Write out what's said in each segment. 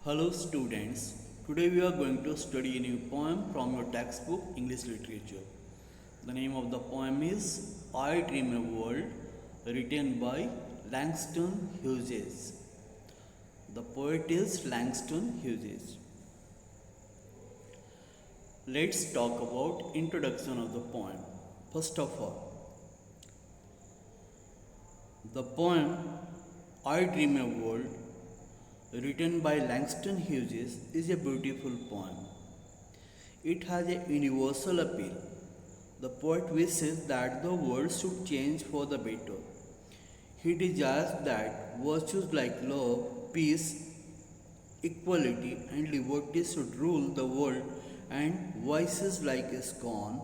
Hello students, today we are going to study a new poem from your textbook English Literature. The name of the poem is I Dream a World, written by Langston Hughes. The poet is Langston Hughes. Let's talk about introduction of the poem. First of all, the poem I Dream a World, written by Langston Hughes, is a beautiful poem. It has a universal appeal. The poet wishes that the world should change for the better. He desires that virtues like love, peace, equality, and liberty should rule the world, and vices like scorn,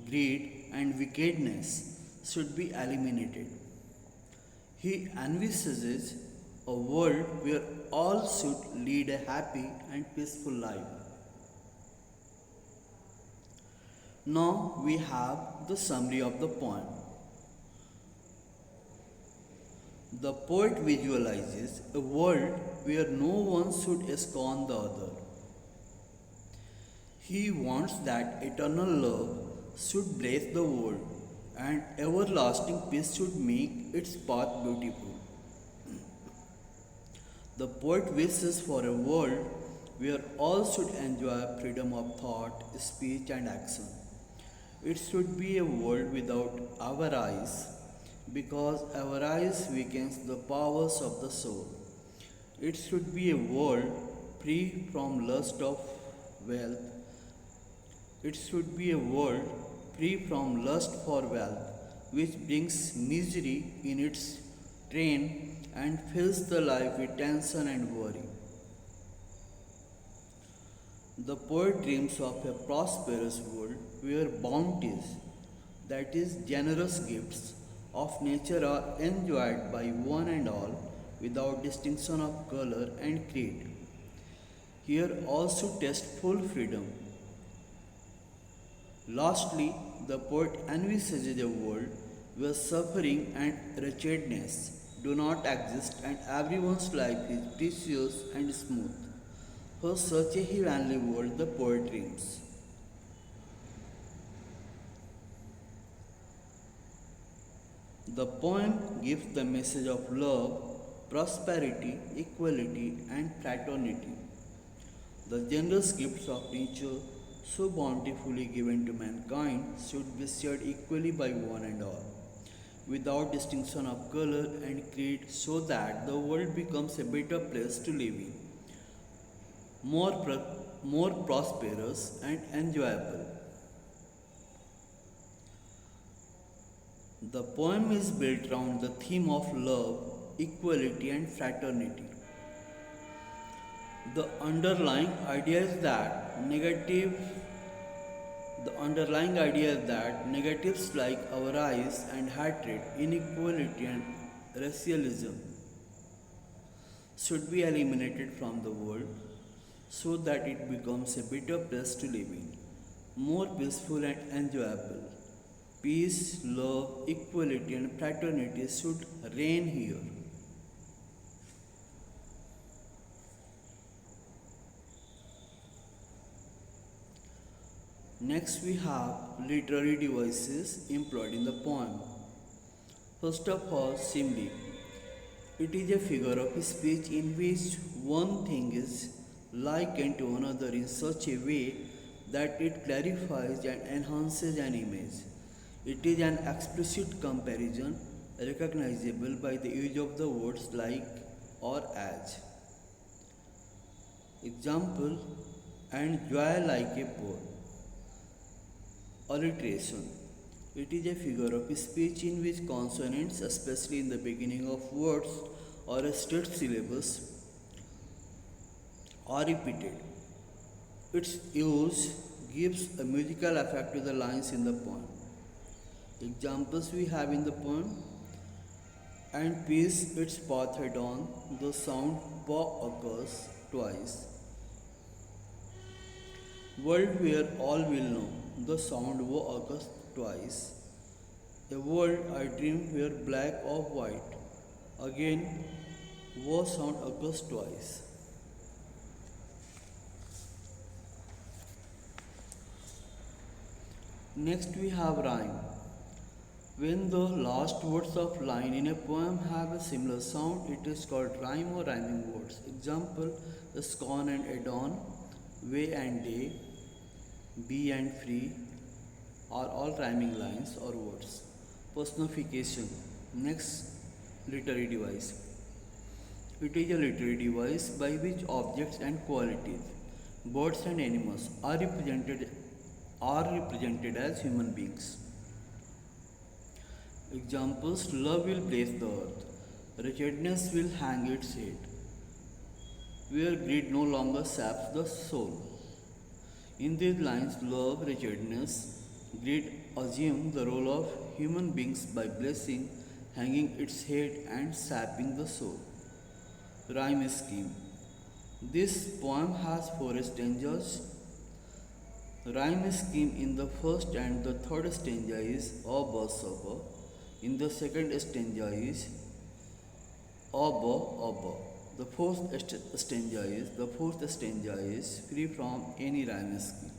greed, and wickedness should be eliminated. He envisages a world where all should lead a happy and peaceful life. Now we have the summary of the poem. The poet visualizes a world where no one should scorn the other. He wants that eternal love should bless the world and everlasting peace should make its path beautiful. The poet wishes for a world where all should enjoy freedom of thought, speech, and action. It should be a world without avarice, because avarice weakens the powers of the soul. It should be a world free from lust of wealth. It should be a world free from lust for wealth, which brings misery in its train and fills the life with tension and worry. The poet dreams of a prosperous world where bounties, that is, generous gifts of nature, are enjoyed by one and all without distinction of color and creed. Here also taste full freedom. Lastly, the poet envisages a world where suffering and wretchedness do not exist and everyone's life is precious and smooth. For such a heavenly world, the poet dreams. The poem gives the message of love, prosperity, equality, and fraternity. The generous gifts of nature, so bountifully given to mankind, should be shared equally by one and all, without distinction of color and creed, so that the world becomes a better place to live in, more prosperous and enjoyable. The poem is built around the theme of love, equality, and fraternity. The underlying idea is that negatives like avarice and hatred, inequality, and racialism should be eliminated from the world so that it becomes a better place to live in, more peaceful and enjoyable. Peace, love, equality, and fraternity should reign here. Next, we have literary devices employed in the poem. First of all, simile. It is a figure of speech in which one thing is likened to another in such a way that it clarifies and enhances an image. It is an explicit comparison recognizable by the use of the words like or as. Example, and joy like a pearl. Alliteration. It is a figure of speech in which consonants, especially in the beginning of words or a straight syllabus, are repeated. Its use gives a musical effect to the lines in the poem. Examples we have in the poem: and peace its path head on, the sound pa occurs twice. World where all will know, the sound wo occurs twice. A world I dream where black or white, again wo sound occurs twice. Next we have rhyme. When the last words of line in a poem have a similar sound, it is called rhyme or rhyming words. Example, the scorn and adorn, way and day, be and free are all rhyming lines or words. Personification. Next, literary device. It is a literary device by which objects and qualities, birds and animals are represented as human beings. Examples: love will bless the earth, wretchedness will hang its head, where greed no longer saps the soul. In these lines, love, wretchedness, greed assume the role of human beings by blessing, hanging its head, and sapping the soul. Rhyme scheme. This poem has four stanzas. Rhyme scheme in the first and the third stanza is a bus abba. In the second stanza is abba abba. The fourth stanza is free from any rhyme scheme.